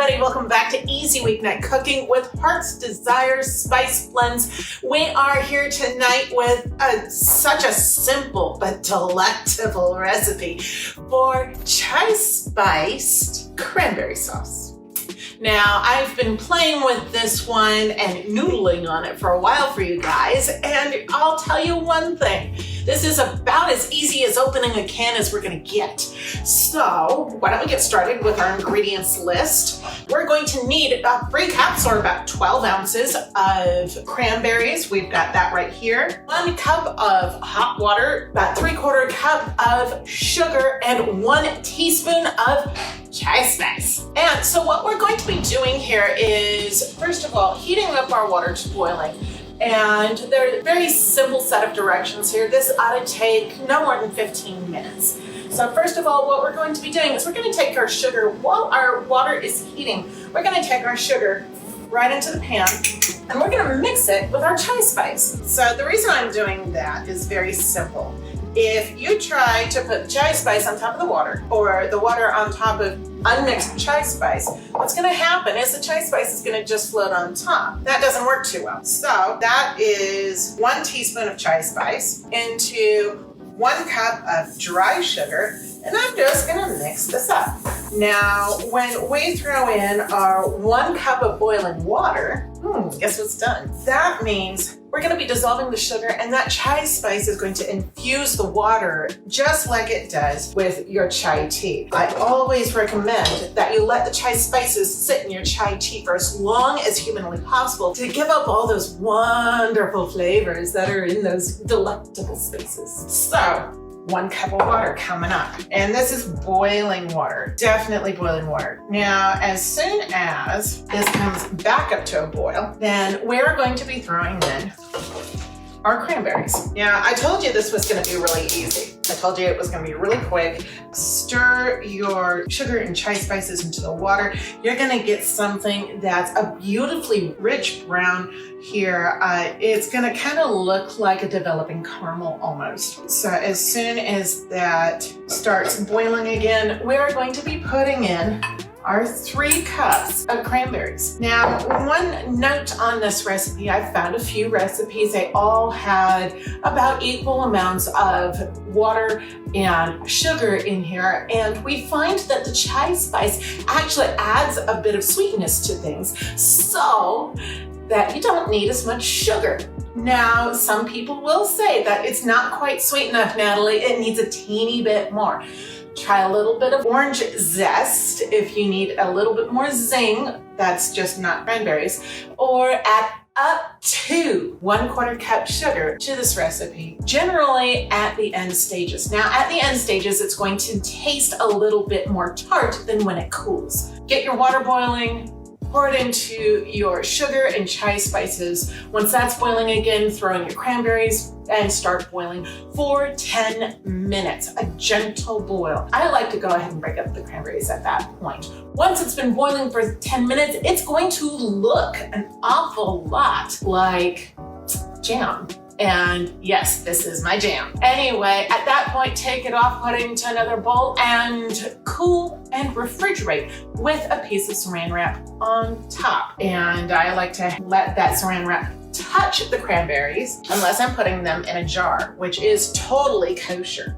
everybody, welcome back to Easy Weeknight Cooking with Heart's Desire Spice Blends. We are here tonight with such a simple but delectable recipe for chai-spiced cranberry sauce. Now, I've been playing with this one and noodling on it for a while for you guys, and I'll tell you one thing. This is about as easy as opening a can as we're gonna get. So, why don't we get started with our ingredients list. We're going to need about 3 cups or about 12 ounces of cranberries. We've got that right here. 1 cup of hot water, about 3/4 cup of sugar, and 1 teaspoon of chai spice. And so what we're going to be doing here is, first of all, heating up our water to boiling. And there are a very simple set of directions here. This ought to take no more than 15 minutes. So first of all, what we're going to be doing is we're going to take our sugar, while our water is heating, we're going to take our sugar right into the pan and we're going to mix it with our chai spice. So the reason I'm doing that is very simple. If you try to put chai spice on top of the water or the water on top of unmixed chai spice, what's going to happen is the chai spice is going to just float on top. That doesn't work too well. So that is 1 teaspoon of chai spice into 1 cup of dry sugar, and I'm just going to mix this up. Now, when we throw in our 1 cup of boiling water, guess what's done? That means we're going to be dissolving the sugar, and that chai spice is going to infuse the water just like it does with your chai tea. I always recommend that you let the chai spices sit in your chai tea for as long as humanly possible to give up all those wonderful flavors that are in those delectable spices. So, 1 cup of water coming up. And this is boiling water, definitely boiling water. Now, as soon as this comes back up to a boil, then we're going to be throwing in our cranberries. Now, I told you this was gonna be really easy. I told you it was gonna be really quick. Stir your sugar and chai spices into the water. You're gonna get something that's a beautifully rich brown here. It's gonna kind of look like a developing caramel almost. So as soon as that starts boiling again, we're going to be putting in our 3 cups of cranberries. Now, one note on this recipe, I found a few recipes, they all had about equal amounts of water and sugar in here, and we find that the chai spice actually adds a bit of sweetness to things, so that you don't need as much sugar. Now, some people will say that it's not quite sweet enough, Natalie, it needs a teeny bit more. Try a little bit of orange zest if you need a little bit more zing. That's just not cranberries. Or add up to 1/4 cup sugar to this recipe, generally at the end stages. Now, at the end stages, it's going to taste a little bit more tart than when it cools. Get your water boiling, pour it into your sugar and chai spices. Once that's boiling again, throw in your cranberries and start boiling for 10 minutes, a gentle boil. I like to go ahead and break up the cranberries at that point. Once it's been boiling for 10 minutes, it's going to look an awful lot like jam. And yes, this is my jam. Anyway, at that point, take it off, put it into another bowl, and cool and refrigerate with a piece of saran wrap on top. And I like to let that saran wrap touch the cranberries unless I'm putting them in a jar, which is totally kosher.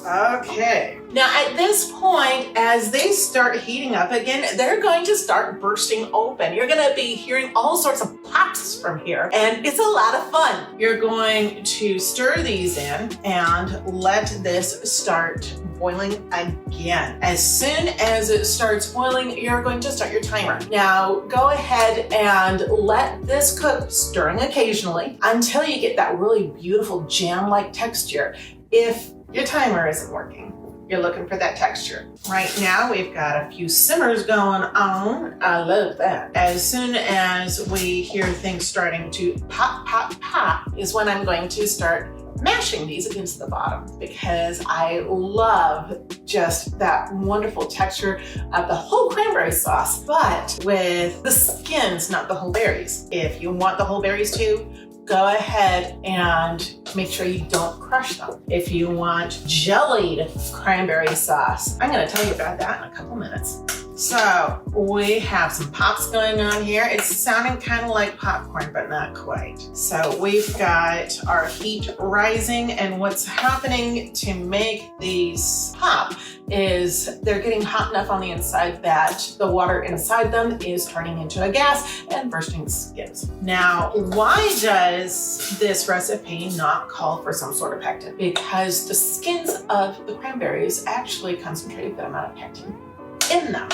Okay. Now at this point, as they start heating up again, they're going to start bursting open. You're gonna be hearing all sorts of pops from here, and it's a lot of fun. You're going to stir these in and let this start boiling again. As soon as it starts boiling, you're going to start your timer. Now go ahead and let this cook, stirring occasionally, until you get that really beautiful jam-like texture. If your timer isn't working, you're looking for that texture. Right now, we've got a few simmers going on. I love that. As soon as we hear things starting to pop, pop, pop, is when I'm going to start mashing these against the bottom, because I love just that wonderful texture of the whole cranberry sauce, but with the skins, not the whole berries. If you want the whole berries too, go ahead and make sure you don't crush them. If you want jellied cranberry sauce, I'm gonna tell you about that in a couple minutes. So we have some pops going on here. It's sounding kind of like popcorn, but not quite. So we've got our heat rising, and what's happening to make these pop is they're getting hot enough on the inside that the water inside them is turning into a gas and bursting the skins. Now, why does this recipe not call for some sort of pectin? Because the skins of the cranberries actually concentrate a good amount of pectin in them,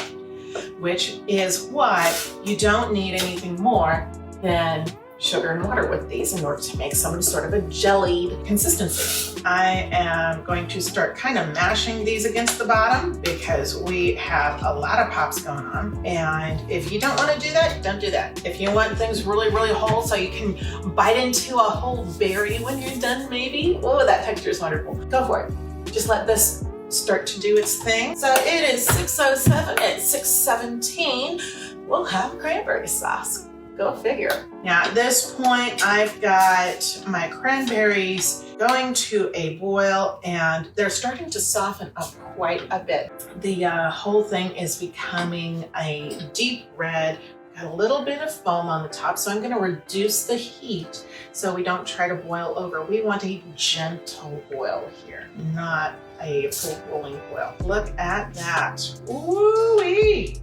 which is why you don't need anything more than sugar and water with these in order to make some sort of a jellied consistency. I am going to start kind of mashing these against the bottom because we have a lot of pops going on. And if you don't want to do that, don't do that. If you want things really, really whole so you can bite into a whole berry when you're done, maybe. Oh, that texture is wonderful. Go for it. Just let this start to do its thing. So it is 6:07. At 6:17, we'll have cranberry sauce. Go figure. Now at this point, I've got my cranberries going to a boil and they're starting to soften up quite a bit. The whole thing is becoming a deep red. Got a little bit of foam on the top, so I'm going to reduce the heat so we don't try to boil over. We want a gentle boil here, not a full rolling boil. Look at that. Ooh-wee!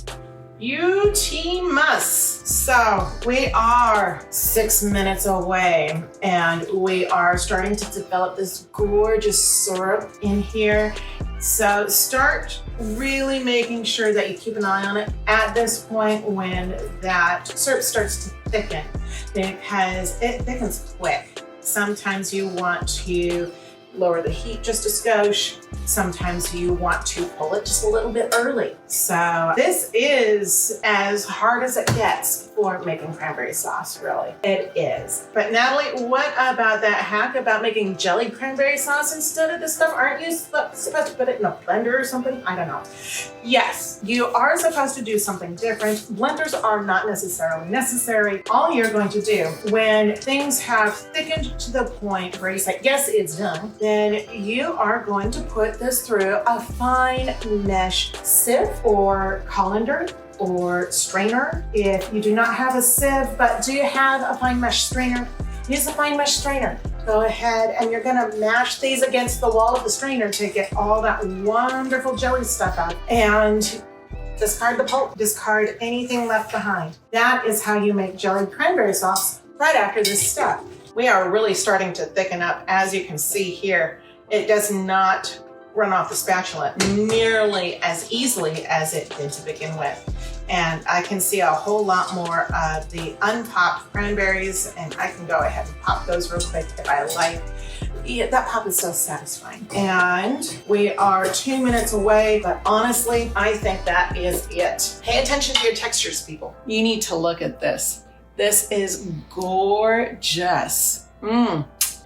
Beauty-muss. So we are 6 minutes away and we are starting to develop this gorgeous syrup in here. So start really making sure that you keep an eye on it at this point when that syrup starts to thicken, because it thickens quick. Sometimes you want to lower the heat just a skosh. Sometimes you want to pull it just a little bit early. So this is as hard as it gets for making cranberry sauce, really. It is. But Natalie, what about that hack about making jellied cranberry sauce instead of this stuff? Aren't you supposed to put it in a blender or something? I don't know. Yes, you are supposed to do something different. Blenders are not necessarily necessary. All you're going to do when things have thickened to the point where you say, yes, it's done, then you are going to put this through a fine mesh sieve or colander or strainer. If you do not have a sieve but do have a fine mesh strainer, use a fine mesh strainer. Go ahead and you're gonna mash these against the wall of the strainer to get all that wonderful jelly stuff out, and discard the pulp, discard anything left behind. That is how you make jellied cranberry sauce right after this step. We are really starting to thicken up. As you can see here, it does not run off the spatula nearly as easily as it did to begin with. And I can see a whole lot more of the unpopped cranberries, and I can go ahead and pop those real quick if I like. Yeah, that pop is so satisfying. And we are 2 minutes away, but honestly, I think that is it. Pay attention to your textures, people. You need to look at this. This is gorgeous.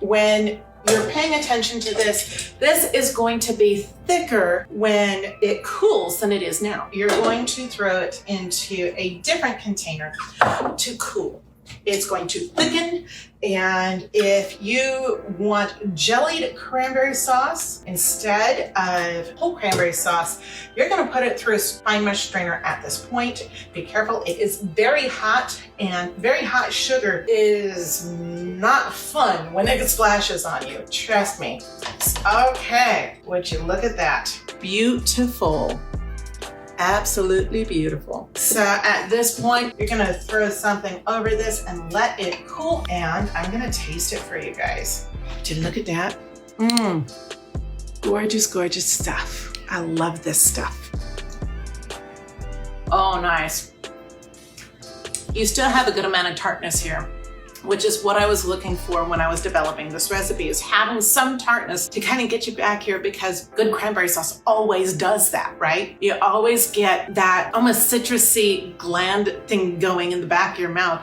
When you're paying attention to this, this is going to be thicker when it cools than it is now. You're going to throw it into a different container to cool. It's going to thicken, and if you want jellied cranberry sauce instead of whole cranberry sauce, you're going to put it through a fine mesh strainer at this point. Be careful, it is very hot, and very hot sugar is not fun when it splashes on you. Trust me. Okay, would you look at that? Beautiful. Absolutely beautiful. So at this point, you're gonna throw something over this and let it cool, and I'm gonna taste it for you guys. Did you look at that? Gorgeous, gorgeous stuff. I love this stuff. Oh, nice. You still have a good amount of tartness here, which is what I was looking for when I was developing this recipe, is having some tartness to kind of get you back here, because good cranberry sauce always does that, right? You always get that almost citrusy gland thing going in the back of your mouth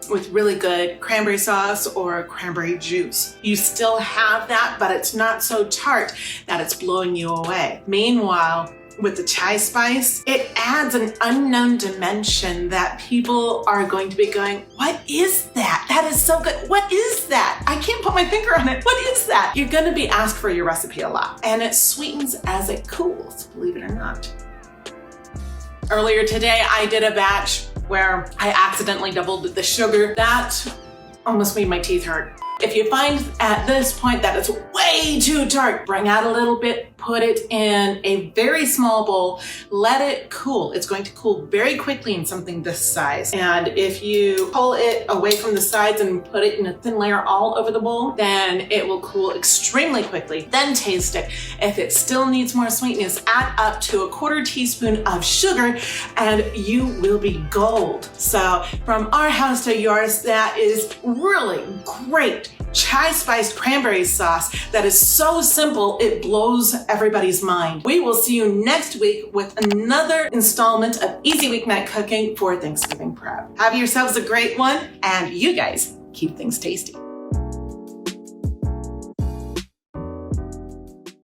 with really good cranberry sauce or cranberry juice. You still have that, but it's not so tart that it's blowing you away. Meanwhile, with the chai spice, it adds an unknown dimension that people are going to be going, what is that? That is so good. What is that? I can't put my finger on it. What is that? You're gonna be asked for your recipe a lot, and it sweetens as it cools, believe it or not. Earlier today, I did a batch where I accidentally doubled the sugar. That almost made my teeth hurt. If you find at this point that it's way too tart, bring out a little bit, put it in a very small bowl, let it cool. It's going to cool very quickly in something this size. And if you pull it away from the sides and put it in a thin layer all over the bowl, then it will cool extremely quickly. Then taste it. If it still needs more sweetness, add up to 1/4 teaspoon of sugar and you will be gold. So from our house to yours, that is really great chai spiced cranberry sauce that is so simple it blows everybody's mind. We will see you next week with another installment of Easy Weeknight Cooking for Thanksgiving prep. Have yourselves a great one, and you guys keep things tasty.